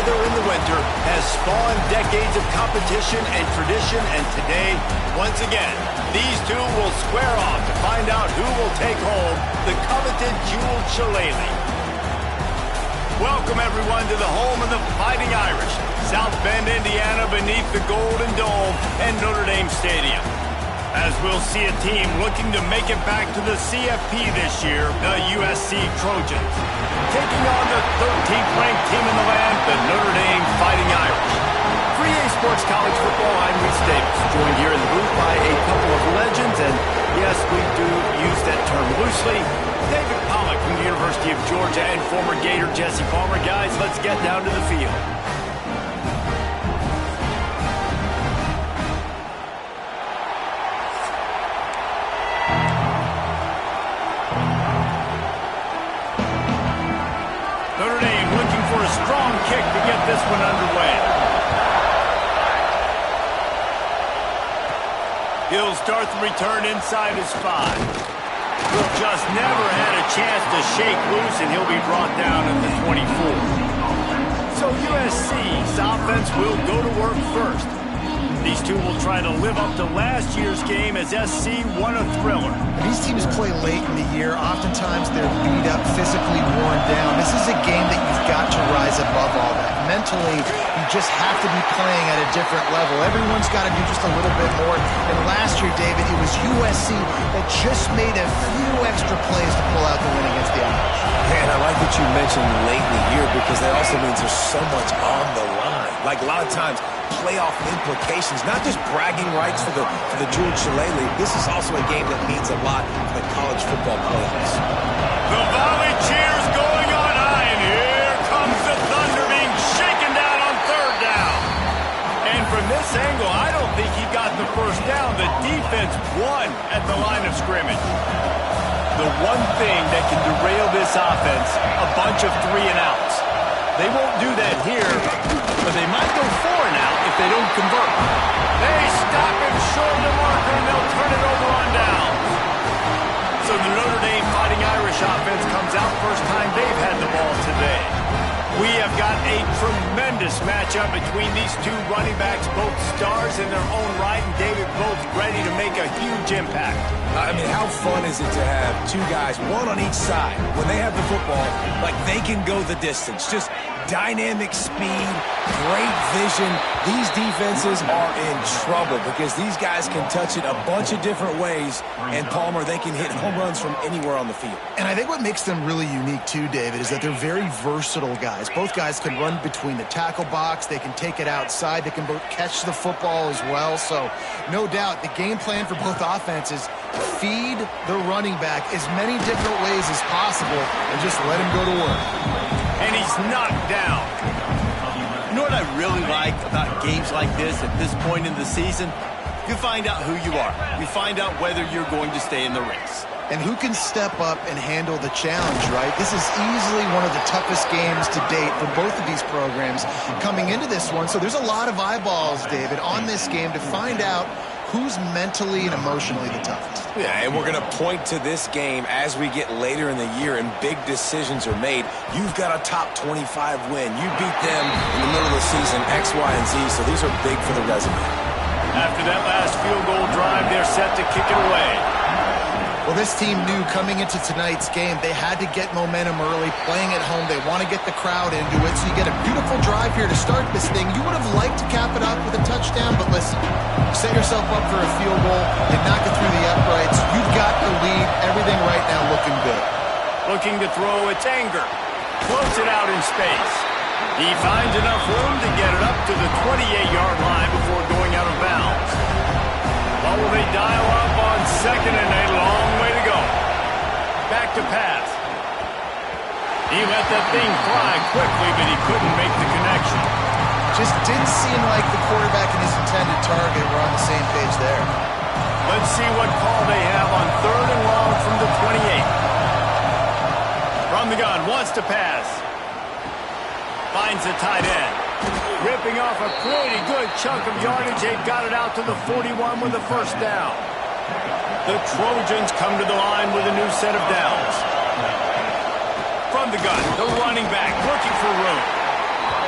weather in the winter has spawned decades of competition and tradition, and today, once again, these two will square off to find out who will take home the coveted jeweled shillelagh. Welcome, everyone, to the home of the Fighting Irish, South Bend, Indiana, beneath the Golden Dome and Notre Dame Stadium. As we'll see a team looking to make it back to the CFP this year, the USC Trojans, taking on the 13th-ranked team in the land, the Notre Dame Fighting Irish. For EA Sports College Football, I'm Reese Davis, joined here in the booth by a couple of legends, and yes, we do use that term loosely. David Pollock from the University of Georgia and former Gator Jesse Palmer. Guys, let's get down to the field. Notre Dame looking for a strong kick to get this one underway. He'll start the return inside his 5. Just never had a chance to shake loose, and he'll be brought down at the 24. So USC's offense will go to work first. These two will try to live up to last year's game as SC won a thriller. These teams play late in the year. Oftentimes they're beat up, physically worn down. This is a game that you've got to rise above all that. Mentally, you just have to be playing at a different level. Everyone's got to do just a little bit more. And last year, David, it was USC that just made a few extra plays to pull out the win against the Irish. And I like that you mentioned late in the year because that also means there's so much on the line. Like a lot of times, playoff implications, not just bragging rights for the jeweled shillelagh. This is also a game that means a lot for the college football playoffs. The volley cheers going on high, and here comes the Thunder being shaken down on third down. And from this angle, I don't think he got the first down. The defense won at the line of scrimmage. The one thing that can derail this offense, a bunch of 3-and-outs. They won't do that here, but they might go 4-and-out if they don't convert. They stop him short of the marker, and they'll turn it over on downs. So the Notre Dame Fighting Irish offense comes out first time they've had the ball today. We have got a tremendous matchup between these two running backs, both stars in their own right, and David both ready to make a huge impact. I mean, how fun is it to have two guys, one on each side, when they have the football, like they can go the distance. Just dynamic speed, great vision. These defenses are in trouble because these guys can touch it a bunch of different ways, and Palmer, they can hit home runs from anywhere on the field. And I think what makes them really unique too, David, is that they're very versatile guys. Both guys can run between the tackle box, they can take it outside, they can both catch the football as well. So no doubt the game plan for both offenses, feed the running back as many different ways as possible and just let him go to work. And he's knocked down. You know what I really like about games like this at this point in the season? You find out who you are. You find out whether you're going to stay in the race. And who can step up and handle the challenge, right? This is easily one of the toughest games to date for both of these programs coming into this one. So there's a lot of eyeballs, David, on this game to find out who's mentally and emotionally the toughest. Yeah, and we're going to point to this game as we get later in the year and big decisions are made. You've got a top 25 win. You beat them in the middle of the season, X, Y, and Z, so these are big for the resume. After that last field goal drive, they're set to kick it away. Well, this team knew coming into tonight's game they had to get momentum early, playing at home. They want to get the crowd into it, so you get a beautiful drive here to start this thing. You would have liked to cap it up with a touchdown, but listen, set yourself up for a field goal and knock it through the uprights. You've got the lead. Everything right now looking good. Looking to throw, it's Anger. Floats it out in space. He finds enough room to get it up to the 28-yard line before going out of bounds. What will they dial up on second and a long way to go? Back to pass. He let that thing fly quickly, but he couldn't make the connection. Just didn't seem like the quarterback and his intended target were on the same page there. Let's see what call they have on third and long from the 28. From the gun, wants to pass. Finds the tight end. Ripping off a pretty good chunk of yardage. They've got it out to the 41 with a first down. The Trojans come to the line with a new set of downs. From the gun, the running back looking for room.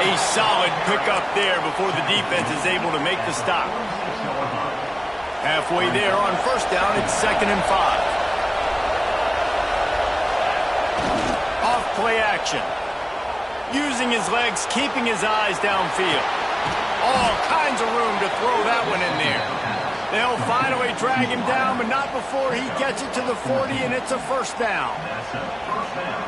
A A solid pickup there before the defense is able to make the stop. Halfway there on first down, it's 2nd and 5. Off play action. Using his legs, keeping his eyes downfield. All kinds of room to throw that one in there. They'll finally drag him down, but not before he gets it to the 40, and it's a first down.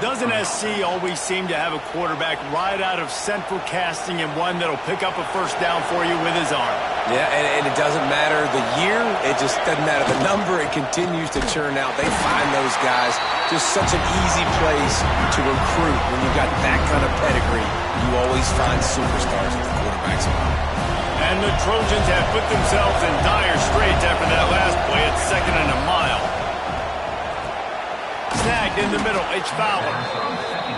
Doesn't SC always seem to have a quarterback right out of central casting and one that'll pick up a first down for you with his arm? Yeah, and it doesn't matter the year. It just doesn't matter the number. It continues to churn out. They find those guys just such an easy place to recruit. When you've got that kind of pedigree, you always find superstars at the quarterback spot. And the Trojans have put themselves in dire straits after that last play. It's 2nd and a mile. Snagged in the middle. It's Fowler.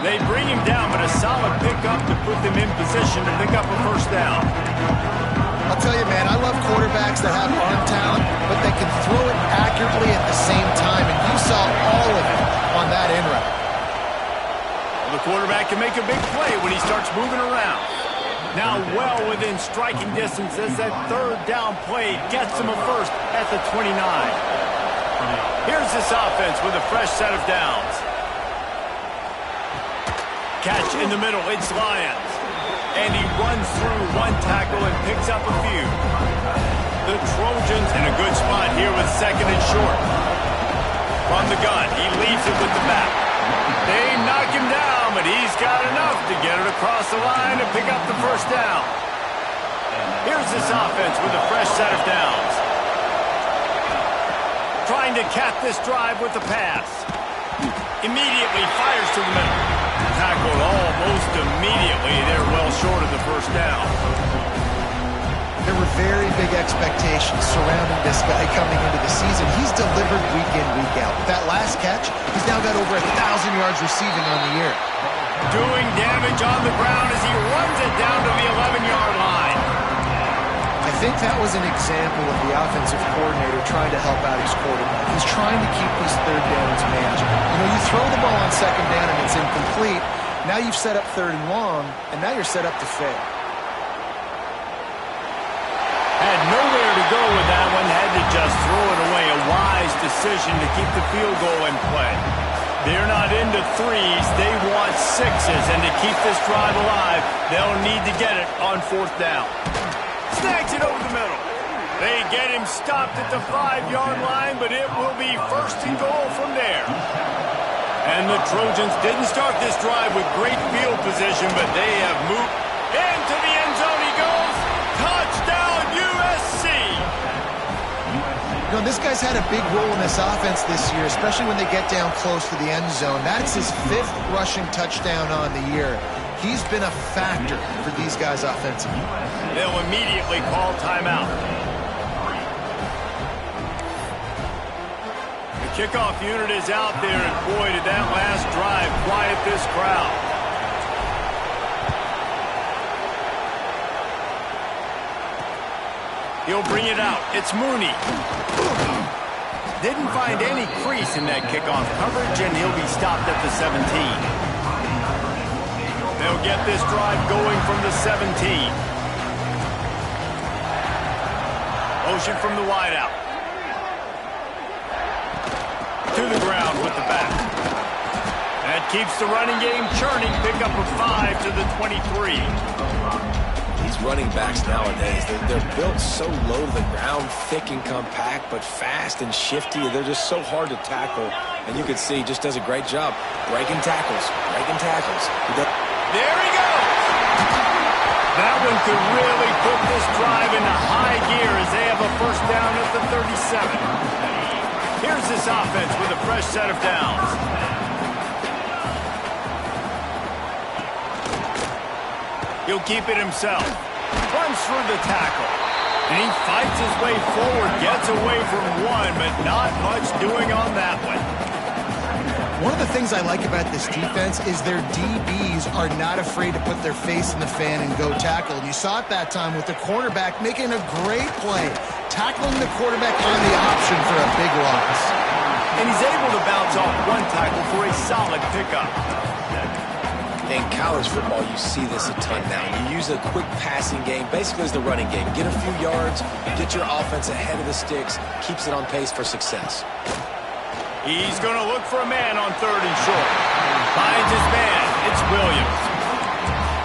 They bring him down, but a solid pickup to put them in position to pick up a first down. I'll tell you, man, I love quarterbacks that have arm talent, but they can throw it accurately at the same time, and you saw all of it on that in route. Well, the quarterback can make a big play when he starts moving around. Now well within striking distance as that 3rd down play gets him a first at the 29. Here's this offense with a fresh set of downs. Catch in the middle, it's Lyons. And he runs through one tackle and picks up a few. The Trojans in a good spot here with 2nd and short. From the gun, he leaves it with the back. They knock him down, but he's got enough to get it across the line and pick up the first down. Here's this offense with a fresh set of downs. Trying to cap this drive with the pass. Immediately fires to the middle. Tackled almost immediately. They're well short of the first down. There were very big expectations surrounding this guy coming into the season. He's delivered week in, week out. With that last catch, he's now got over 1,000 yards receiving on the year. Doing damage on the ground as he runs it down to the 11-yard line. I think that was an example of the offensive coordinator trying to help out his quarterback. He's trying to keep these 3rd downs manageable. You know, you throw the ball on 2nd down and it's incomplete. Now you've set up 3rd and long, and now you're set up to fail. Had nowhere to go with that one, had to just throw it away. A wise decision to keep the field goal in play. They're not into 3s, they want 6s, and to keep this drive alive, they'll need to get it on 4th down. Snags it over the middle. They get him stopped at the 5-yard line, but it will be 1st and goal from there. And the Trojans didn't start this drive with great field position, but they have moved into the end zone. He goes. Touchdown, USC! You know, this guy's had a big role in this offense this year, especially when they get down close to the end zone. That's his 5th rushing touchdown on the year. He's been a factor for these guys offensively. They'll immediately call timeout. The kickoff unit is out there, and boy, did that last drive quiet this crowd. He'll bring it out. It's Mooney. Didn't find any crease in that kickoff coverage, and he'll be stopped at the 17. They'll get this drive going from the 17. Motion from the wideout. To the ground with the back. That keeps the running game churning. Pick up a 5 to the 23. These running backs nowadays, they're built so low to the ground, thick and compact, but fast and shifty. They're just so hard to tackle. And you can see he just does a great job breaking tackles, There he goes. That one could really put this drive into high gear as they have a first down at the 37. Here's this offense with a fresh set of downs. He'll keep it himself. Runs through the tackle. And he fights his way forward, gets away from one, but not much doing on that one. One of the things I like about this defense is their DBs are not afraid to put their face in the fan and go tackle. And you saw it that time with the cornerback making a great play, tackling the quarterback on the option for a big loss. And he's able to bounce off one tackle for a solid pickup. In college football, you see this a ton now. You use a quick passing game, basically as the running game. Get a few yards, get your offense ahead of the sticks, keeps it on pace for success. He's going to look for a man on 3rd and short. Finds his man. It's Williams.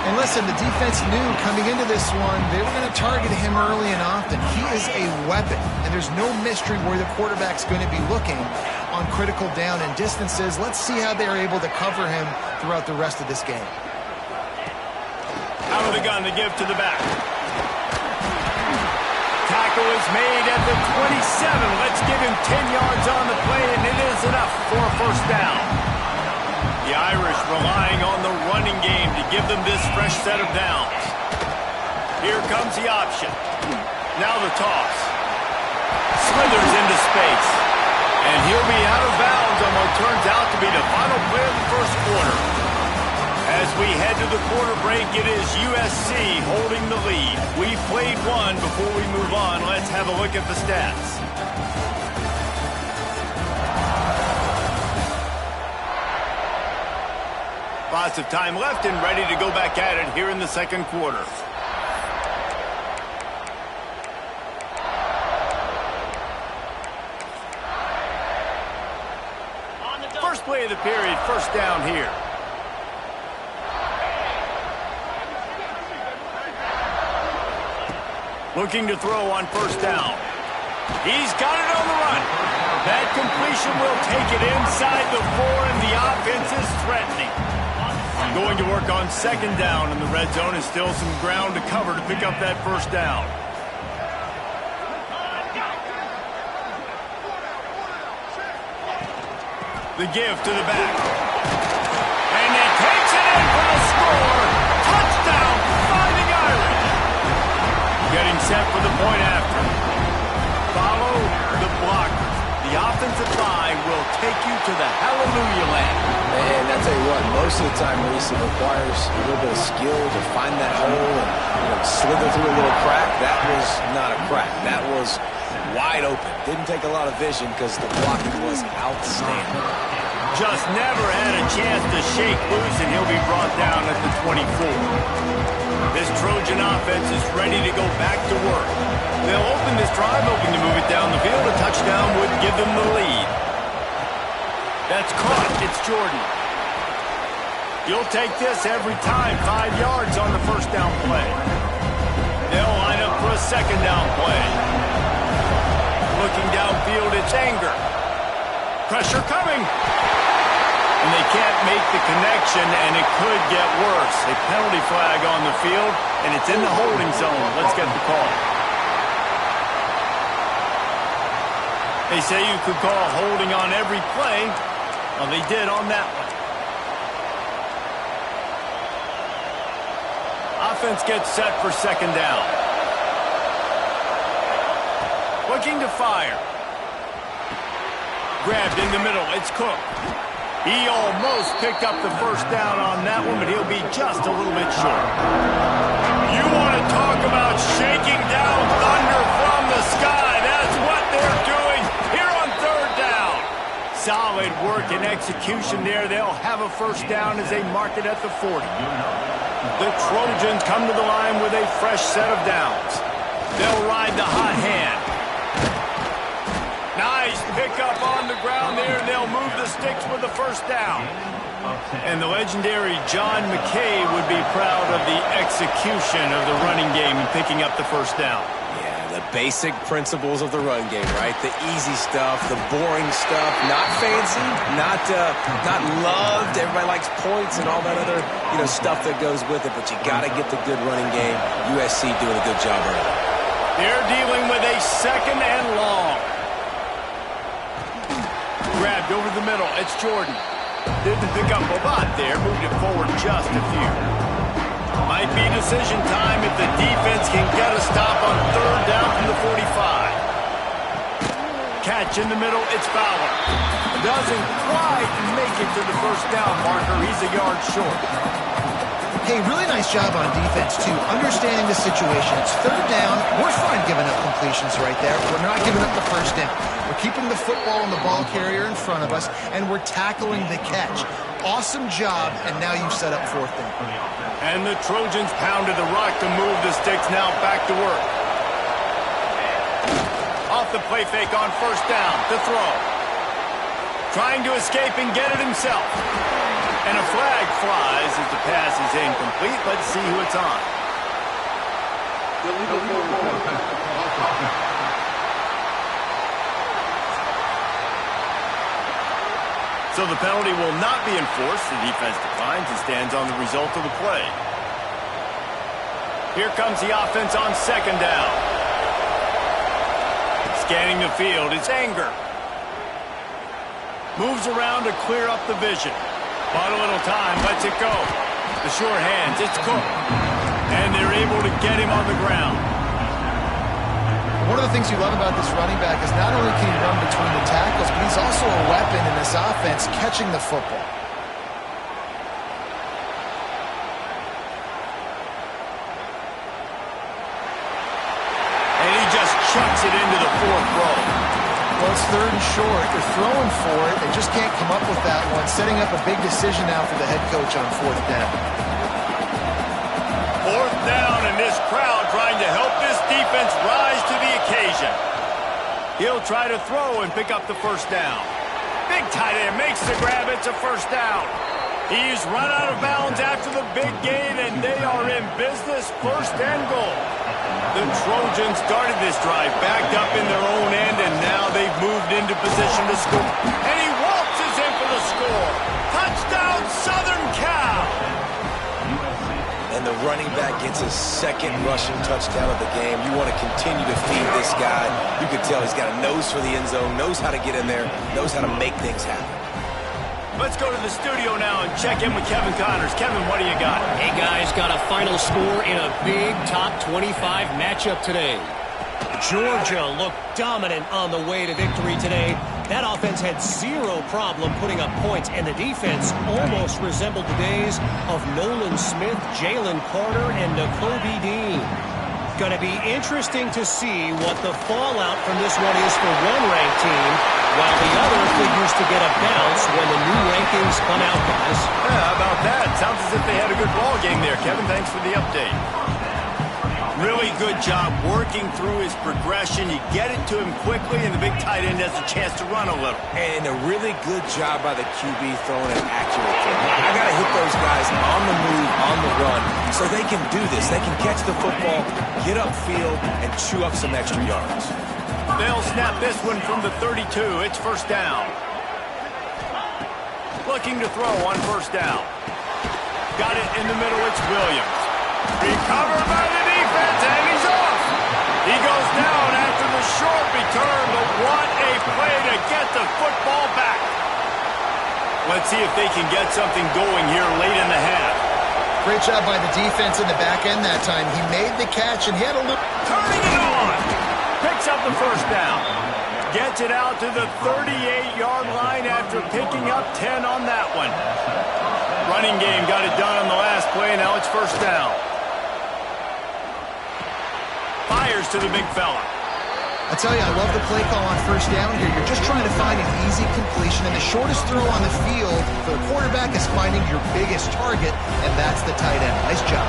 And listen, the defense knew coming into this one, they were going to target him early and often. He is a weapon, and there's no mystery where the quarterback's going to be looking on critical down and distances. Let's see how they're able to cover him throughout the rest of this game. Out of the gun to give to the back. Tackle is made at the 27. Let's give him 10 yards on the play, and it is enough for a first down. The Irish relying on the running game to give them this fresh set of downs. Here comes the option. Now the toss. Slithers into space. And he'll be out of bounds on what turns out to be the final play of the first quarter. As we head to the quarter break, it is USC holding the lead. We've played one. Before we move on, let's have a look at the stats. Lots of time left and ready to go back at it here in the second quarter. First play of the period, first down here. Looking to throw on first down. He's got it on the run. That completion will take it inside the 4, and the offense is threatening. Going to work on second down in the red zone, and still some ground to cover to pick up that first down. The give to the back. And he takes it in for the score. Touchdown, Fighting Irish. Getting set for the point after. Follow the blockers. The offensive line will take you to the hallelujah land. And I tell you what, most of the time, Maurice, it requires a little bit of skill to find that hole and slither through a little crack. That was not a crack. That was wide open. Didn't take a lot of vision because the blocking was outstanding. Just never had a chance to shake loose, and he'll be brought down at the 24. This Trojan offense is ready to go back to work. They'll open this drive, hoping to move it down the field. A touchdown would give them the lead. That's caught. It's Jordan. You'll take this every time. 5 yards on the first down play. They'll line up for a second down play. Looking downfield, it's Anger. Pressure coming. And they can't make the connection, and it could get worse. A penalty flag on the field, and it's in the holding zone. Let's get the call. They say you could call holding on every play. Well, they did on that one. Offense gets set for second down. Looking to fire. Grabbed in the middle. It's Cook. He almost picked up the first down on that one, but he'll be just a little bit short. You want to talk about shaking down thunder from the sky. That's what they're doing here on third down. Solid work and execution there. They'll have a first down as they mark it at the 40. The Trojans come to the line with a fresh set of downs. They'll ride the hot hand. Nice pickup on the ground there. They'll move the sticks with the first down. And the legendary John McKay would be proud of the execution of the running game and picking up the first down. Yeah, the basic principles of the run game, right? The easy stuff, the boring stuff, not fancy, not loved. Everybody likes points and all that other stuff that goes with it, but you got to get the good running game. USC doing a good job early. They're dealing with a second and long. Grabbed over the middle. It's Jordan. Didn't pick up a lot there. Moved it forward just a few. Might be decision time if the defense can get a stop on third down from the 45. Catch in the middle. It's Fowler. Doesn't quite make it to the first down marker. He's a yard short. Hey, really nice job on defense, too. Understanding the situation. It's third down. We're fine giving up completions right there. We're not giving up the first down. We're keeping the football and the ball carrier in front of us, and we're tackling the catch. Awesome job, and now you've set up fourth down. And the Trojans pounded the rock to move the sticks. Now back to work. Off the play fake on first down to throw. Trying to escape and get it himself. And a flag flies as the pass is incomplete. Let's see who it's on. So the penalty will not be enforced. The defense declines and stands on the result of the play. Here comes the offense on second down. Scanning the field, it's Anger. Moves around to clear up the vision. Bought a little time, lets it go. The short hands, it's Cook. And they're able to get him on the ground. One of the things you love about this running back is not only can he run between the tackles, but he's also a weapon in this offense catching the football. And he just chucks it into the fourth row. Well, it's third and short. They're throwing for it. They just can't come up with that one. Setting up a big decision now for the head coach on fourth down. Fourth down, and this crowd trying to help this defense rise to the occasion. He'll try to throw and pick up the first down. Big tight end makes the grab. It's a first down. He's run out of bounds after the big gain, and they are in business. First and goal. The Trojans started this drive backed up in their own end, and now they've moved into position to score. And he waltzes in for the score. Touchdown, Southern Cal! And the running back gets his second rushing touchdown of the game. You want to continue to feed this guy. You can tell he's got a nose for the end zone, knows how to get in there, knows how to make things happen. Let's go to the studio now and check in with Kevin Connors. Kevin, what do you got? Hey, guys, got a final score in a big top 25 matchup today. Georgia looked dominant on the way to victory today. That offense had zero problem putting up points, and the defense almost resembled the days of Nolan Smith, Jalen Carter, and Nakobe Dean. Going to be interesting to see what the fallout from this one is for one ranked team, while the other figures to get a bounce when the new rankings come out, guys. Yeah, how about that? Sounds as if they had a good ball game there. Kevin, thanks for the update. Really good job working through his progression. You get it to him quickly, and the big tight end has a chance to run a little. And a really good job by the QB throwing an accurate throw. I got to hit those guys on the move, on the run, so they can do this. They can catch the football, get upfield, and chew up some extra yards. They'll snap this one from the 32. It's first down. Looking to throw on first down. Got it in the middle. It's Williams. Recovered by the defense, and he's off. He goes down after the short return, but what a play to get the football back. Let's see if they can get something going here late in the half. Great job by the defense in the back end that time. He made the catch, and he had a little... Turning it on. Picks up the first down. Gets it out to the 38-yard line after picking up 10 on that one. Running game got it done on the last play, and now it's first down. Fires to the big fella. I tell you, I love the play call on first down here. You're just trying to find an easy completion, and the shortest throw on the field for the quarterback is finding your biggest target, and that's the tight end. Nice job.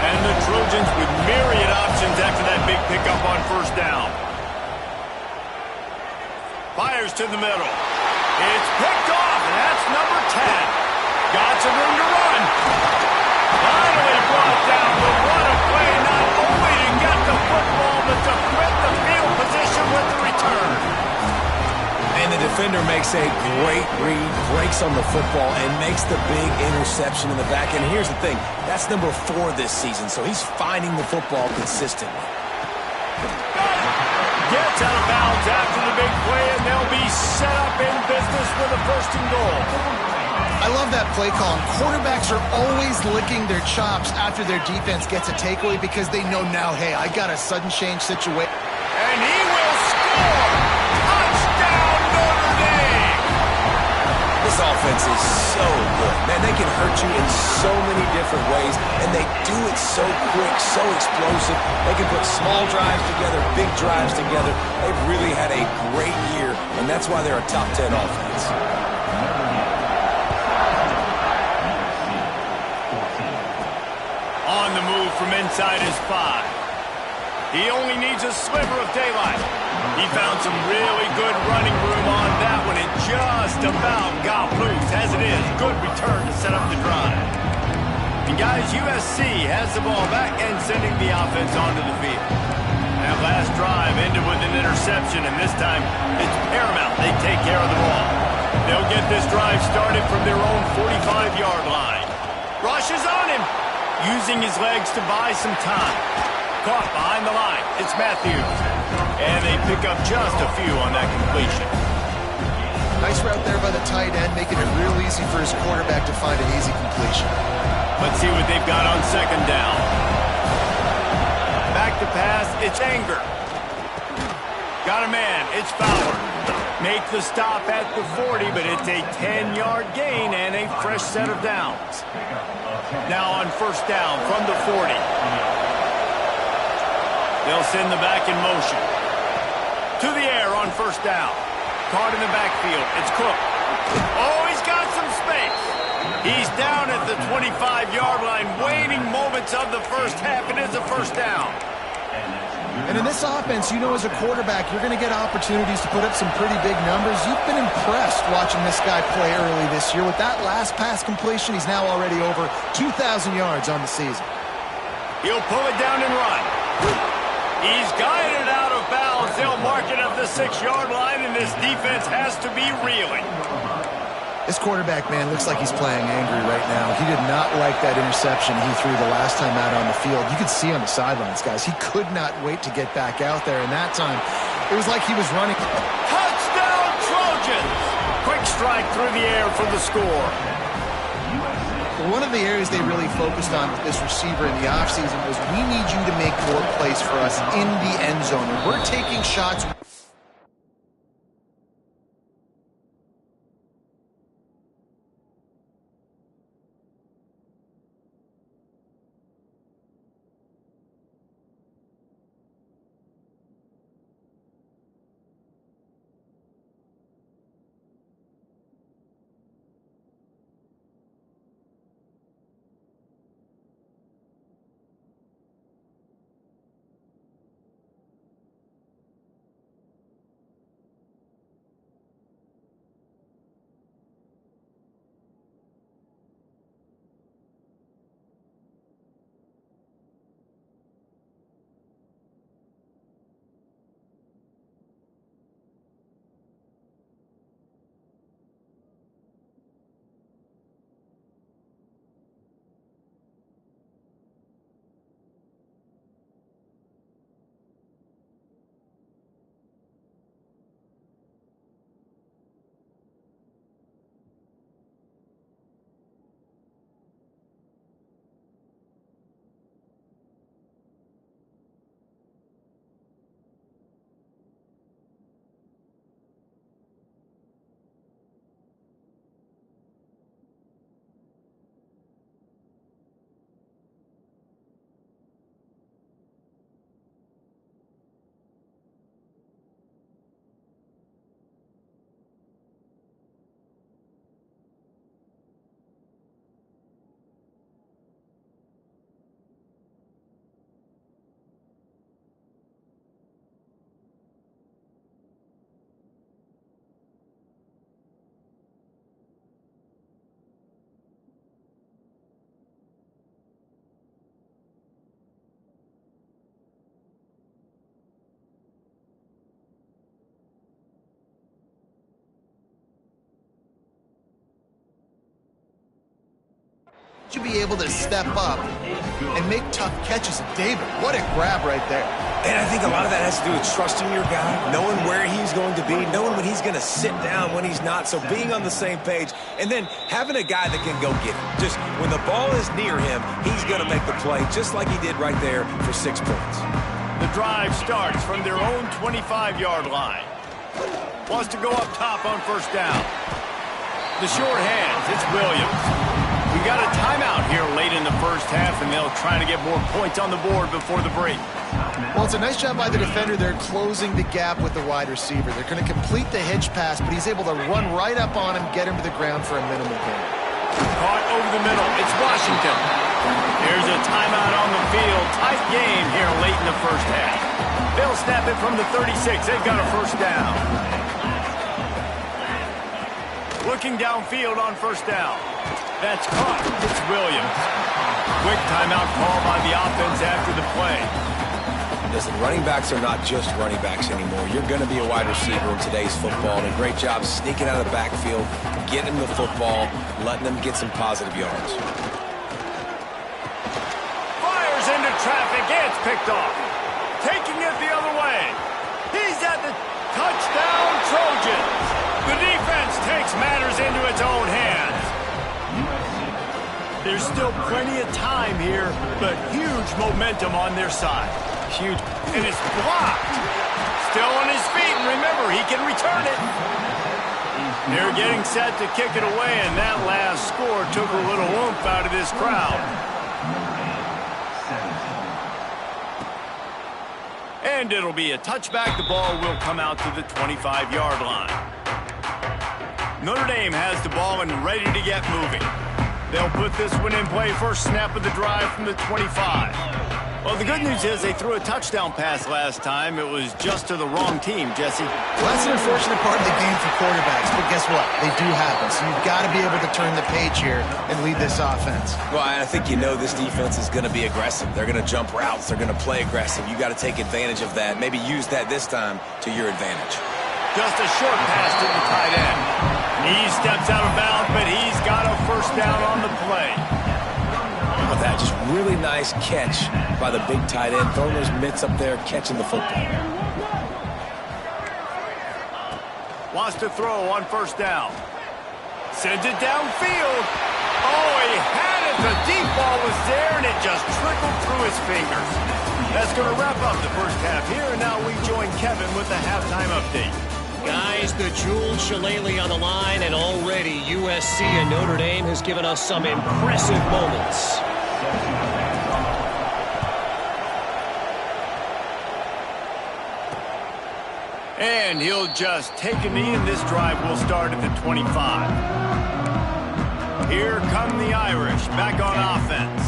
And the Trojans with myriad options after that big pickup on first down. Fires to the middle. It's picked off, and that's number 10. Got some room to run. Finally brought down, but what a play, not only to get the football, but to quit the field position with the return. And the defender makes a great read, breaks on the football, and makes the big interception in the back. And here's the thing, that's number 4 this season, so he's finding the football consistently. Gets out of bounds after the big play, and they'll be set up in business with a first and goal. I love that play call. And quarterbacks are always licking their chops after their defense gets a takeaway because they know now, hey, I got a sudden change situation. And he will score! Touchdown, Notre Dame! The This offense is so good. Man, they can hurt you in so many different ways, and they do it so quick, so explosive. They can put small drives together, big drives together. They've really had a great year, and that's why they're a top 10 offense. On the move from inside his 5. He only needs a sliver of daylight. He found some really good running room on that one. It just about got loose. As it is, good return to set up the drive. And guys, USC has the ball back and sending the offense onto the field. That last drive ended with an interception, and this time it's paramount they take care of the ball. They'll get this drive started from their own 45-yard line. Rush is on him, using his legs to buy some time. Caught behind the line. It's Matthews. And they pick up just a few on that completion. Nice route there by the tight end, making it real easy for his quarterback to find an easy completion. Let's see what they've got on second down. Back to pass. It's Anger. Got a man. It's Fowler. Make the stop at the 40, but it's a 10-yard gain and a fresh set of downs. Now on first down from the 40. They'll send the back in motion. To the air on first down. Caught in the backfield. It's Cook. Oh, he's got some space. He's down at the 25-yard line, waiting moments of the first half. It is a first down. And in this offense, you know, as a quarterback, you're going to get opportunities to put up some pretty big numbers. You've been impressed watching this guy play early this year. With that last pass completion, he's now already over 2,000 yards on the season. He'll pull it down and run. He's guided out of bounds. They'll mark it at the 6-yard line, and this defense has to be reeling. This quarterback, man, looks like he's playing angry right now. He did not like that interception he threw the last time out on the field. You could see on the sidelines, guys. He could not wait to get back out there, and that time, it was like he was running. Touchdown, Trojans! Quick strike through the air for the score. One of the areas they really focused on with this receiver in the offseason was, we need you to make more plays for us in the end zone. And we're taking shots. To be able to step up and make tough catches. David, what a grab right there. And I think a lot of that has to do with trusting your guy, knowing where he's going to be, knowing when he's going to sit down, when he's not. So being on the same page, and then having a guy that can go get it. Just when the ball is near him, he's going to make the play, just like he did right there for 6 points. The drive starts from their own 25-yard line. Wants to go up top on first down. The short hands, it's Williams. We got a timeout here late in the first half, and they'll try to get more points on the board before the break. Well, it's a nice job by the defender. They're closing the gap with the wide receiver. They're going to complete the hitch pass, but he's able to run right up on him, get him to the ground for a minimal gain. Caught over the middle. It's Washington. Here's a timeout on the field. Tight game here late in the first half. They'll snap it from the 36. They've got a first down. Looking downfield on first down. That's caught. It's Williams. Quick timeout call by the offense after the play. Listen, running backs are not just running backs anymore. You're going to be a wide receiver in today's football, and a great job sneaking out of the backfield, getting them the football, letting them get some positive yards. Fires into traffic. It's picked off. Taking it the other way. He's at the touchdown Trojans. The defense takes matters into its own hands. There's still plenty of time here, but huge momentum on their side. Huge. And it's blocked. Still on his feet, and remember, he can return it. They're getting set to kick it away, and that last score took a little oomph out of this crowd. And it'll be a touchback. The ball will come out to the 25-yard line. Notre Dame has the ball and ready to get moving. They'll put this one in play first snap of the drive from the 25. Well, the good news is they threw a touchdown pass last time. It was just to the wrong team, Jesse. Well, that's an unfortunate part of the game for quarterbacks, but guess what? They do happen. So you've got to be able to turn the page here and lead this offense. Well, I think you know this defense is going to be aggressive. They're going to jump routes. They're going to play aggressive. You got to take advantage of that. Maybe use that this time to your advantage. Just a short pass to the tight end. He steps out of bounds, but he's got a first down on the play. Look at that, just really nice catch by the big tight end, throwing those mitts up there, catching the football. Wants to throw on first down. Sends it downfield. Oh, he had it. The deep ball was there, and it just trickled through his fingers. That's going to wrap up the first half here, and now we join Kevin with the halftime update. Guys, the jeweled shillelagh on the line, and already USC and Notre Dame has given us some impressive moments. And he'll just take a knee, and this drive will start at the 25. Here come the Irish back on offense.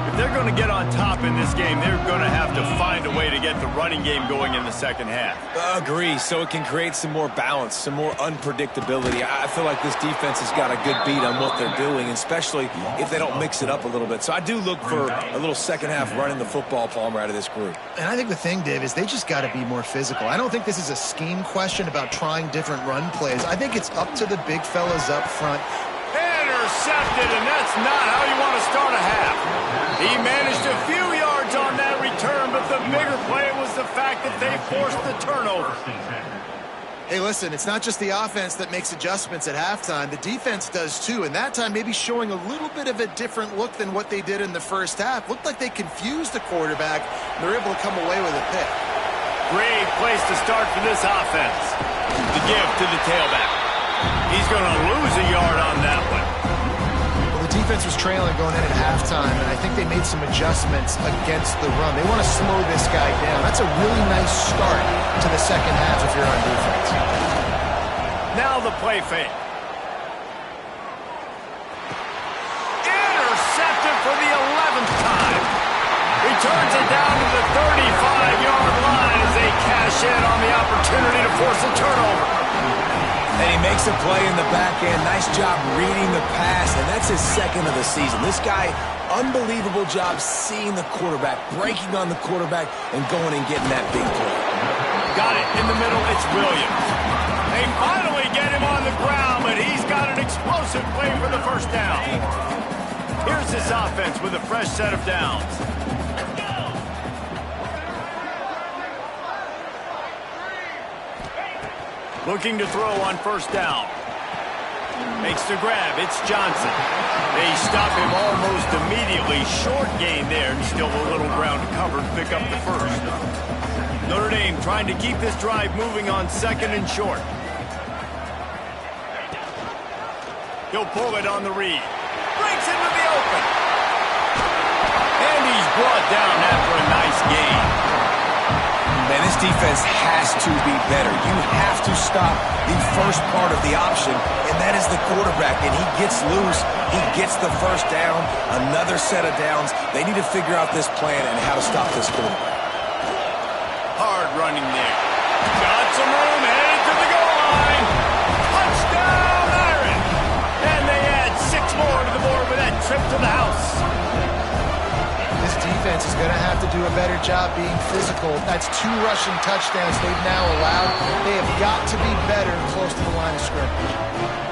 If they're going to get on top in this game, they're going to have to find a way to get the running game going in the second half. Agree, so it can create some more balance, some more unpredictability. I feel like this defense has got a good beat on what they're doing, especially if they don't mix it up a little bit. So I do look for a little second half running the football, Palmer, out of this group. And I think the thing, Dave, is they just got to be more physical. I don't think this is a scheme question about trying different run plays. I think it's up to the big fellas up front. Intercepted, and that's not how you want to start a half. He managed a few yards on that return, but the bigger play was the fact that they forced the turnover. Hey, listen, it's not just the offense that makes adjustments at halftime. The defense does too, and that time maybe showing a little bit of a different look than what they did in the first half. Looked like they confused the quarterback, and they're able to come away with a pick. Great place to start for this offense. The give to the tailback. He's going to lose a yard on that one. Well, the defense was trailing going in at halftime, and I think they made some adjustments against the run. They want to slow this guy down. That's a really nice start to the second half if you're on defense. Now the play fake. Intercepted for the 11th time. Returns it down to the 35-yard line as they cash in on the opportunity to force a turnover. And he makes a play in the back end. Nice job reading the pass, and that's his second of the season. This guy, unbelievable job seeing the quarterback, breaking on the quarterback, and going and getting that big play. Got it in the middle. It's Williams. They finally get him on the ground, but he's got an explosive play for the first down. Here's this offense with a fresh set of downs. Looking to throw on first down. Makes the grab. It's Johnson. They stop him almost immediately. Short gain there, and still a little ground to cover to pick up the first. Notre Dame trying to keep this drive moving on second and short. He'll pull it on the read. Breaks into the open. And he's brought down after a nice gain. Man, this defense has to be better. You have to stop the first part of the option, and that is the quarterback. And he gets loose. He gets the first down, another set of downs. They need to figure out this plan and how to stop this quarterback. Hard running there. Got some room, headed to the goal line. Touchdown, Iron. And they add 6 more to the board with that trip to the house. This defense is going to have to do a better job being physical. That's 2 rushing touchdowns they've now allowed. They have got to be better close to the line of scrimmage.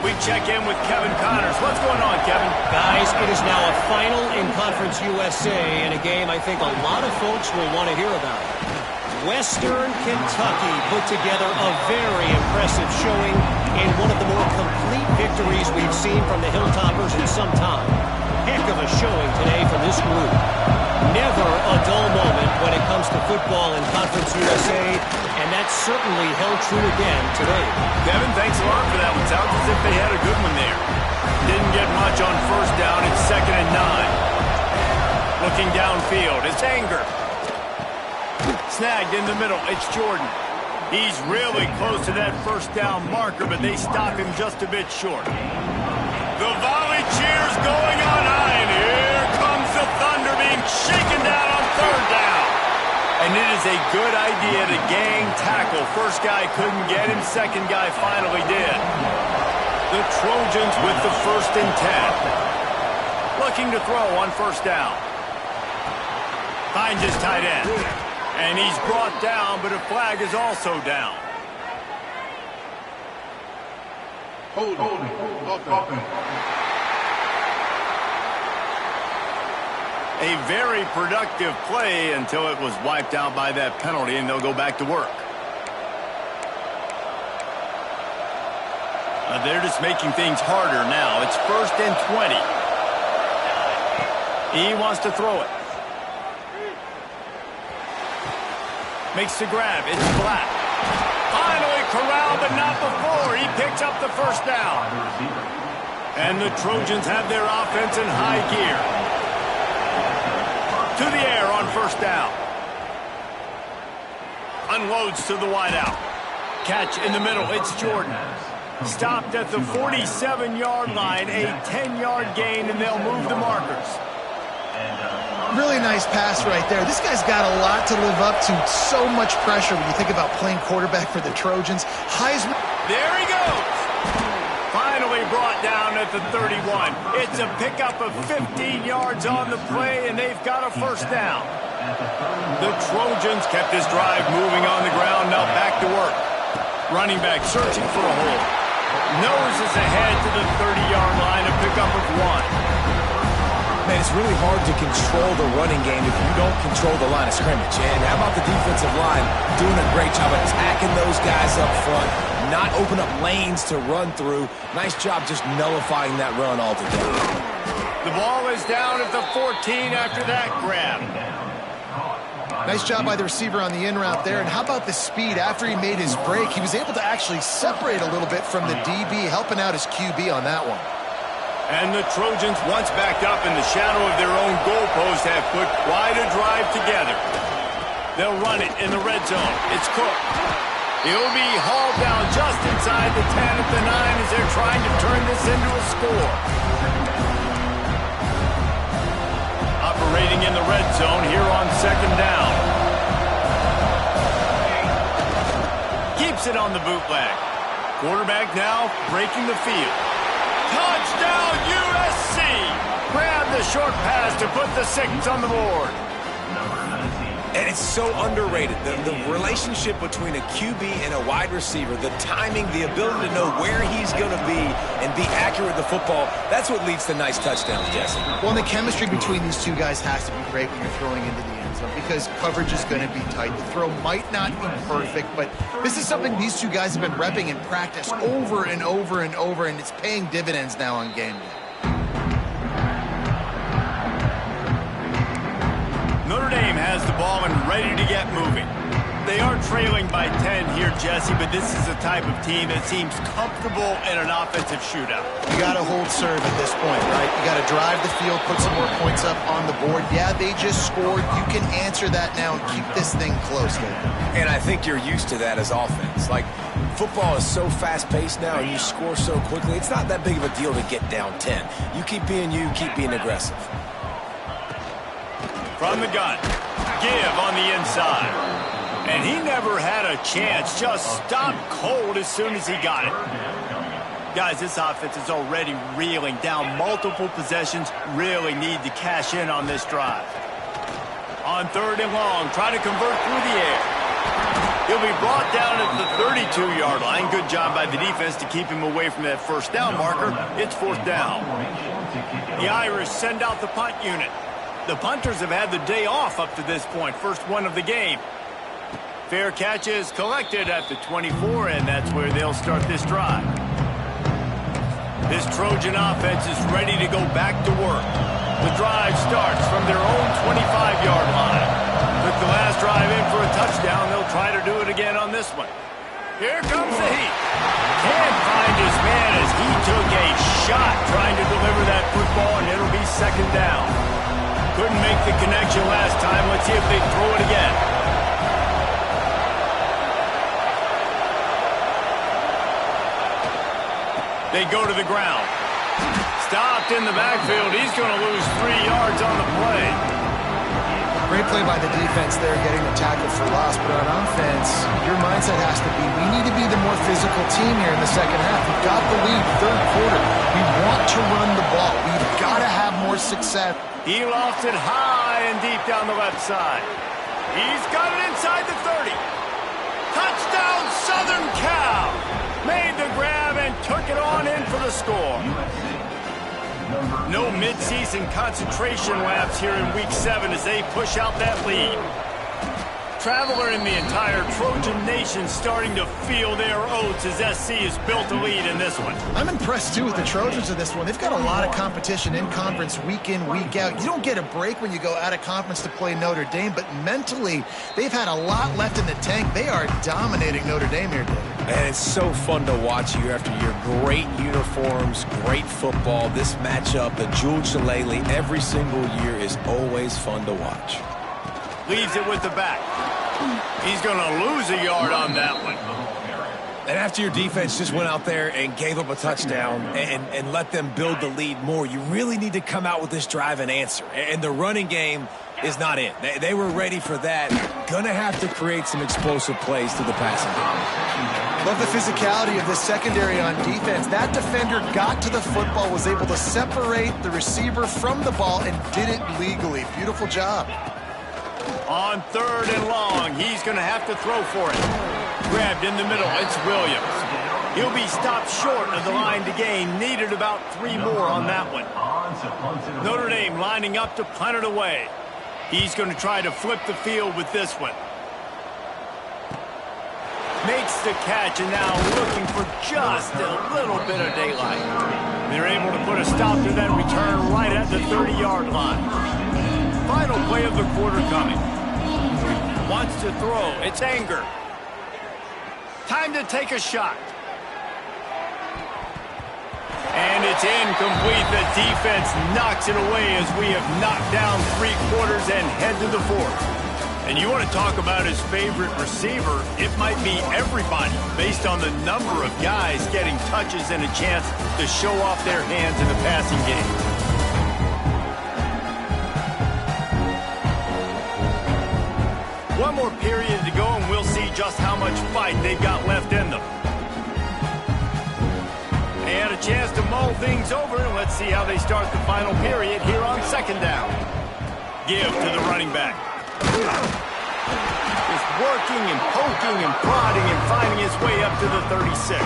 We check in with Kevin Connors. What's going on, Kevin? Guys, it is now a final in Conference USA, and a game I think a lot of folks will want to hear about. Western Kentucky put together a very impressive showing in one of the more complete victories we've seen from the Hilltoppers in some time. Heck of a showing today from this group. Never a dull moment when it comes to football in Conference USA, and that certainly held true again today. Kevin, thanks a lot for that one. Sounds as if they had a good one there. Didn't get much on first down. It's 2nd and 9. Looking downfield, it's Anger. Snagged in the middle, it's Jordan. He's really close to that first down marker, but they stop him just a bit short. The volley cheers going on high, and here comes the Thunder being shaken down on 3rd down. And it is a good idea to gang tackle. First guy couldn't get him, second guy finally did. The Trojans with the 1st and 10. Looking to throw on first down. Finds his tight end. And he's brought down, but a flag is also down. A very productive play until it was wiped out by that penalty, and they'll go back to work. They're just making things harder now. It's 1st and 20. He wants to throw it. Makes the grab. It's flat. Finally corralled, but not before. He picks up the first down. And the Trojans have their offense in high gear. To the air on first down. Unloads to the wideout. Catch in the middle. It's Jordan. Stopped at the 47-yard line. A 10-yard gain, and they'll move the markers. Really nice pass right there. This guy's got a lot to live up to. So much pressure when you think about playing quarterback for the Trojans. Heisman. There he goes. Finally brought down at the 31. It's a pickup of 15 yards on the play, and they've got a first down. The Trojans kept this drive moving on the ground. Now back to work. Running back searching for a hole. Noses ahead to the 30-yard line. A pickup of 1. Man, it's really hard to control the running game if you don't control the line of scrimmage. And how about the defensive line doing a great job attacking those guys up front, not open up lanes to run through. Nice job just nullifying that run altogether. The ball is down at the 14 after that grab. Nice job by the receiver on the in route there. And how about the speed? After he made his break, he was able to actually separate a little bit from the DB, helping out his QB on that one. And the Trojans, once backed up in the shadow of their own goalpost, have put quite a drive together. They'll run it in the red zone. It's Cook. He'll be hauled down just inside the 10 at the 9 as they're trying to turn this into a score. Operating in the red zone here on 2nd down. Keeps it on the bootleg. Quarterback now breaking the field. Touchdown, USC! Grab the short pass to put the 6 on the board. And it's so underrated. The relationship between a QB and a wide receiver, the timing, the ability to know where he's going to be and be accurate with the football, that's what leads to nice touchdowns, Jesse. Well, and the chemistry between these two guys has to be great when you're throwing into the end zone because coverage is going to be tight. The throw might not be perfect, but this is something these two guys have been repping in practice over and over and over, and it's paying dividends now on game day. Notre Dame has the ball and ready to get moving. They are trailing by 10 here, Jesse, but this is the type of team that seems comfortable in an offensive shootout. You got to hold serve at this point, right? You got to drive the field, put some more points up on the board. Yeah, they just scored. You can answer that now and keep this thing close, David. And I think you're used to that as offense. Like, football is so fast-paced now and you score so quickly, it's not that big of a deal to get down 10. You, keep being aggressive. From the gun, give on the inside. And he never had a chance, just stopped cold as soon as he got it. Guys, this offense is already reeling down multiple possessions, really need to cash in on this drive. On 3rd and long, try to convert through the air. He'll be brought down at the 32-yard line. Good job by the defense to keep him away from that first down marker. It's 4th down. The Irish send out the punt unit. The punters have had the day off up to this point, first one of the game. Fair catch is collected at the 24, and that's where they'll start this drive. This Trojan offense is ready to go back to work. The drive starts from their own 25-yard line. Took the last drive in for a touchdown. They'll try to do it again on this one. Here comes the heat. Can't find his man as he took a shot trying to deliver that football, and it'll be 2nd down. Couldn't make the connection last time. Let's see if they throw it again. They go to the ground. Stopped in the backfield. He's going to lose 3 yards on the play. Great play by the defense there, getting the tackle for loss. But on offense, your mindset has to be, we need to be the more physical team here in the second half. We've got the lead, 3rd quarter. We want to run the ball. We've got to have more success. He lost it high and deep down the left side. He's got it inside the 30. Touchdown, Southern Cal. Made the grab and took it on in for the score. No midseason concentration laps here in Week 7 as they push out that lead. Traveler in the entire Trojan Nation starting to feel their oats as SC has built a lead in this one. I'm impressed, too, with the Trojans in this one. They've got a lot of competition in conference week in, week out. You don't get a break when you go out of conference to play Notre Dame, but mentally, they've had a lot left in the tank. They are dominating Notre Dame here, David. And it's so fun to watch year after year. Great uniforms, great football. This matchup, the Jewel Shillelagh, every single year is always fun to watch. Leaves it with the back. He's going to lose a yard on that one. And after your defense just went out there and gave up a touchdown and let them build the lead more, you really need to come out with this drive and answer. And the running game is not in. They were ready for that. Gonna have to create some explosive plays through the passing game. Love the physicality of the secondary on defense. That defender got to the football, was able to separate the receiver from the ball, and did it legally. Beautiful job. On 3rd and long, he's going to have to throw for it. Grabbed in the middle, it's Williams. He'll be stopped short of the line to gain. Needed about 3 more on that one. Notre Dame lining up to punt it away. He's going to try to flip the field with this one. Makes the catch, and now looking for just a little bit of daylight. They're able to put a stop to that return right at the 30-yard line. Final play of the quarter coming. Wants to throw. It's Anger. Time to take a shot. And it's incomplete. The defense knocks it away as we have knocked down 3 quarters and head to the 4th. And you want to talk about his favorite receiver, it might be everybody based on the number of guys getting touches and a chance to show off their hands in the passing game. One more period to go, and we'll see just how much fight they've got left in them. They had a chance to mull things over, and let's see how they start the final period here on 2nd down. Give to the running back. Just working and poking and prodding and finding his way up to the 36.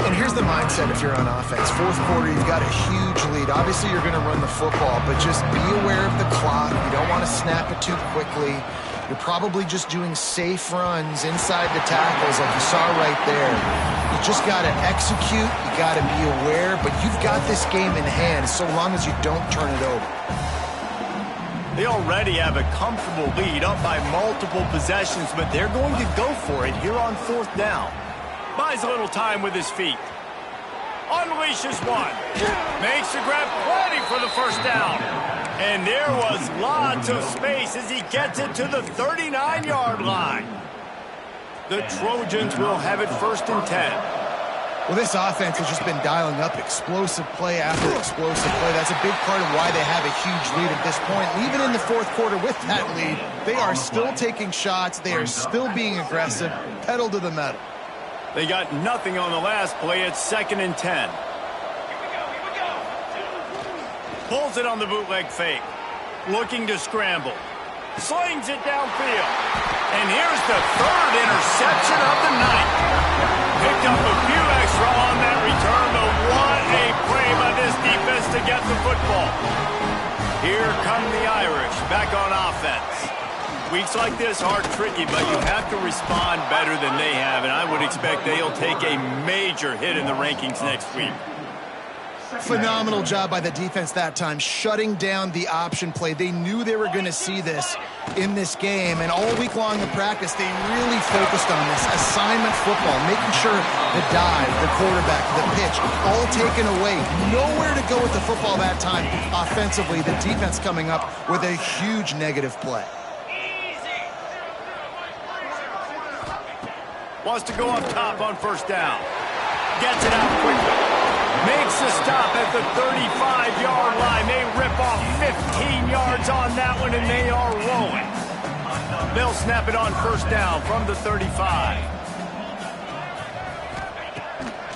And here's the mindset if you're on offense. 4th quarter, you've got a huge lead. Obviously, you're going to run the football, but just be aware of the clock. You don't want to snap it too quickly. You're probably just doing safe runs inside the tackles like you saw right there. You just got to execute. You got to be aware, but you've got this game in hand so long as you don't turn it over. They already have a comfortable lead up by multiple possessions, but they're going to go for it here on 4th down. Buys a little time with his feet. Unleashes one. Makes the grab, ready for the first down. And there was lots of space as he gets it to the 39-yard line. The Trojans will have it 1st and 10. Well, this offense has just been dialing up explosive play after explosive play. That's a big part of why they have a huge lead at this point. Even in the 4th quarter with that lead, they are still taking shots. They are still being aggressive, pedal to the metal. They got nothing on the last play. It's 2nd and 10. Pulls it on the bootleg fake. Looking to scramble. Slings it downfield. And here's the 3rd interception of the night. Picked up a few extra on that return, but what a play by this defense to get the football. Here come the Irish back on offense. Weeks like this are tricky, but you have to respond better than they have, and I would expect they'll take a major hit in the rankings next week. Phenomenal job by the defense that time, shutting down the option play. They knew they were going to see this in this game, and all week long in practice, they really focused on this assignment football, making sure the dive, the quarterback, the pitch, all taken away. Nowhere to go with the football that time offensively. The defense coming up with a huge negative play. Wants to go up top on 1st down. Gets it out quickly. Makes a stop at the 35-yard line. They rip off 15 yards on that one, and they are rolling. They'll snap it on 1st down from the 35.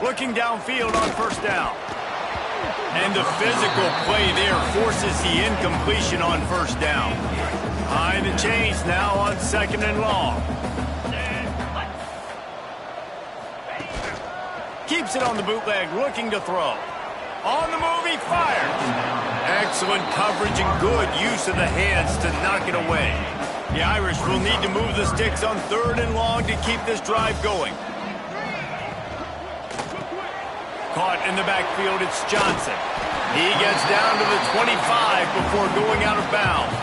Looking downfield on 1st down. And the physical play there forces the incompletion on 1st down. High the chains now on 2nd and long. Keeps it on the bootleg, looking to throw. On the move, he fires. Excellent coverage and good use of the hands to knock it away. The Irish will need to move the sticks on 3rd and long to keep this drive going. Caught in the backfield, it's Johnson. He gets down to the 25 before going out of bounds.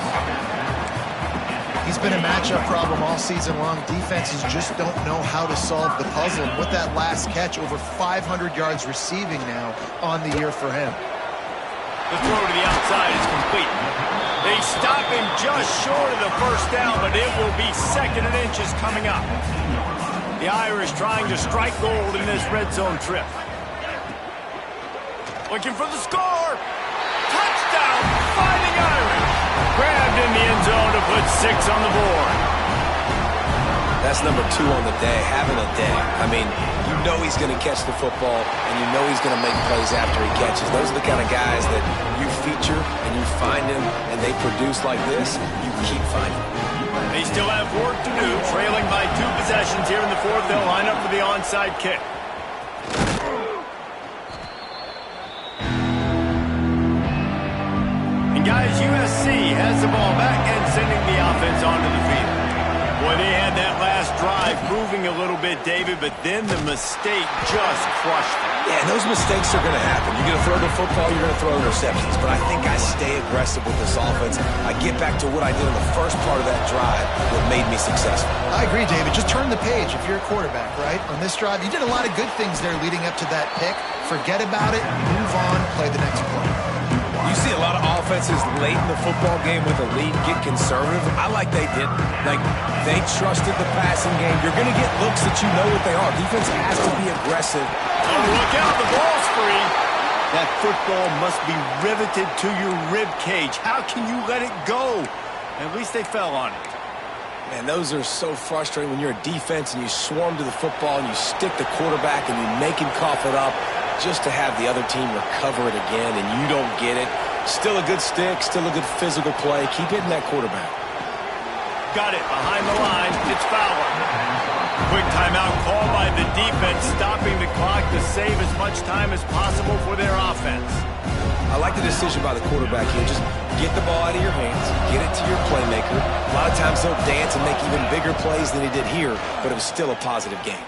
He's been a matchup problem all season long. Defenses just don't know how to solve the puzzle. And with that last catch, over 500 yards receiving now on the year for him. The throw to the outside is complete. They stop him just short of the 1st down, but it will be 2nd and inches coming up. The Irish trying to strike gold in this red zone trip. Looking for the score. Touchdown, Fighting Irish. Grabbed in the end zone to put 6 on the board. That's number 2 on the day, having a day. I mean, you know he's going to catch the football, and you know he's going to make plays after he catches. Those are the kind of guys that you feature, and you find them, and they produce like this, you keep finding them. They still have work to do, trailing by 2 possessions here in the 4th. They'll line up for the onside kick. And guys, USC has the ball back and sending the offense onto the field. Boy, they had that last drive moving a little bit, David, but then the mistake just crushed them. Yeah, and those mistakes are going to happen. You're going to throw the football, you're going to throw interceptions. But I think I stay aggressive with this offense. I get back to what I did in the first part of that drive that made me successful. I agree, David. Just turn the page if you're a quarterback, right? On this drive, you did a lot of good things there leading up to that pick. Forget about it, move on, play the next play. You see a lot of offenses late in the football game with a lead get conservative. I like they didn't. Like, they trusted the passing game. You're going to get looks that you know what they are. Defense has to be aggressive. Oh, look out, the ball's free. That football must be riveted to your rib cage. How can you let it go? At least they fell on it. Man, those are so frustrating when you're a defense and you swarm to the football and you stick the quarterback and you make him cough it up just to have the other team recover it again and you don't get it. Still a good stick, still a good physical play. Keep hitting that quarterback. Got it behind the line. It's Fowler. Quick timeout call by the defense, stopping the clock to save as much time as possible for their offense. I like the decision by the quarterback here. Just get the ball out of your hands, get it to your playmaker. A lot of times he'll dance and make even bigger plays than he did here, but it was still a positive game.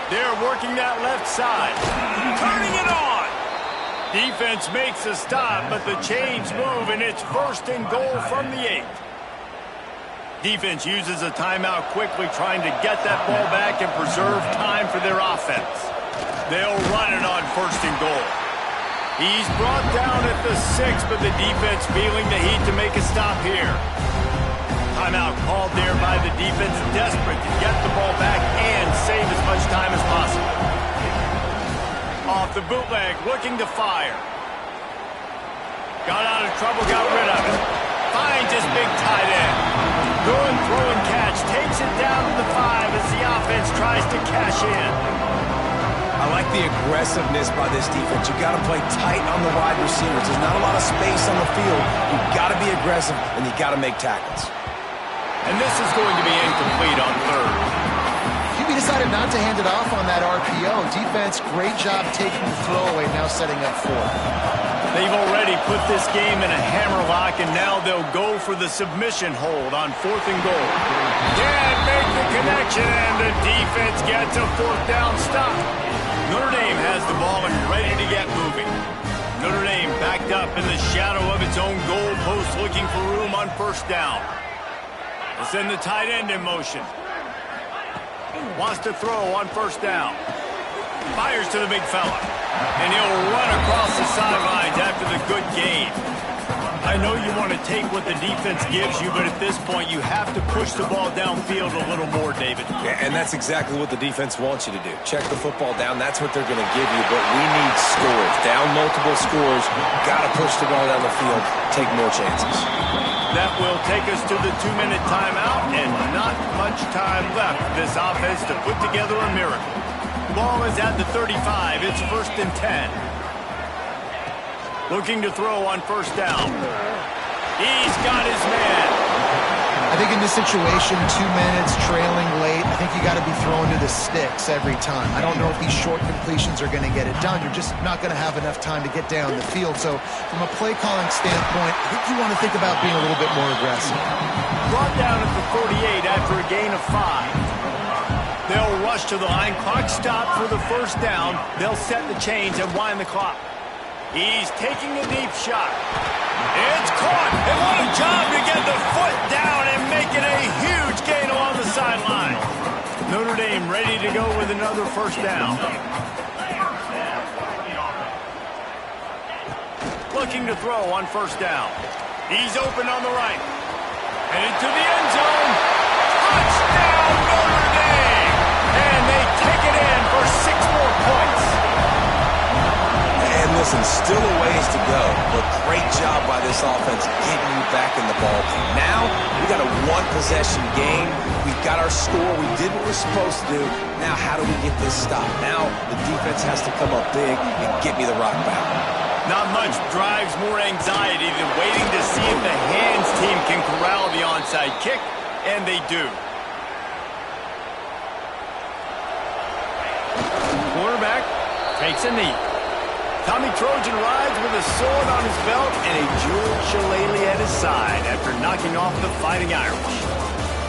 They're working that left side. Turning it on. Defense makes a stop, but the chains move, and it's 1st and goal from the 8. Defense uses a timeout quickly, trying to get that ball back and preserve time for their offense. They'll run it on 1st and goal. He's brought down at the 6, but the defense feeling the heat to make a stop here. Timeout called there by the defense, desperate to get the ball back and save as much time as possible. Off the bootleg, looking to fire. Got out of trouble, got rid of it. Finds his big tight end. Good throw and catch, takes it down to the 5 as the offense tries to cash in. I like the aggressiveness by this defense. You've got to play tight on the wide receivers. There's not a lot of space on the field. You've got to be aggressive, and you've got to make tackles. And this is going to be incomplete on 3rd. QB decided not to hand it off on that RPO. Defense, great job taking the throwaway, now setting up 4th. They've already put this game in a hammerlock, and now they'll go for the submission hold on 4th and goal. Can't make the connection, and the defense gets a 4th down stop. Notre Dame has the ball and ready to get moving. Notre Dame backed up in the shadow of its own goal post, looking for room on 1st down. They'll send the tight end in motion. Wants to throw on 1st down. Fires to the big fella. And he'll run across the sidelines after the good gain. I know you want to take what the defense gives you, but at this point you have to push the ball downfield a little more, David. Yeah, and that's exactly what the defense wants you to do. Check the football down. That's what they're going to give you, but we need scores. Down multiple scores. Got to push the ball down the field. Take more chances. That will take us to the 2-minute timeout, and not much time left for this offense to put together a miracle. Ball is at the 35. It's 1st and 10. Looking to throw on 1st down. He's got his man. I think in this situation, 2 minutes, trailing late, I think you got to be throwing to the sticks every time. I don't know if these short completions are going to get it done. You're just not going to have enough time to get down the field. So from a play calling standpoint, I think you want to think about being a little bit more aggressive. Brought down at the 48 after a gain of 5. They'll rush to the line. Clock stop for the 1st down. They'll set the chains and wind the clock. He's taking a deep shot. It's caught. And what a job to get the foot down and making a huge gain along the sideline. Notre Dame ready to go with another 1st down. Looking to throw on 1st down. He's open on the right. And into the end zone. Touchdown, Notre Dame. And they take it in for 6 more points. And listen, still a ways to go, but great job by this offense getting you back in the ball game. Now, we got a 1-possession game. We've got our score. We did what we're supposed to do. Now, how do we get this stop? Now, the defense has to come up big and get me the rock back. Not much drives more anxiety than waiting to see if the hands team can corral the onside kick, and they do. Quarterback takes a knee. Tommy Trojan rides with a sword on his belt and a jeweled shillelagh at his side after knocking off the Fighting Irish.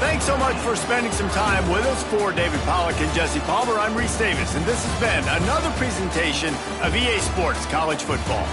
Thanks so much for spending some time with us. For David Pollack and Jesse Palmer, I'm Reese Davis, and this has been another presentation of EA Sports College Football.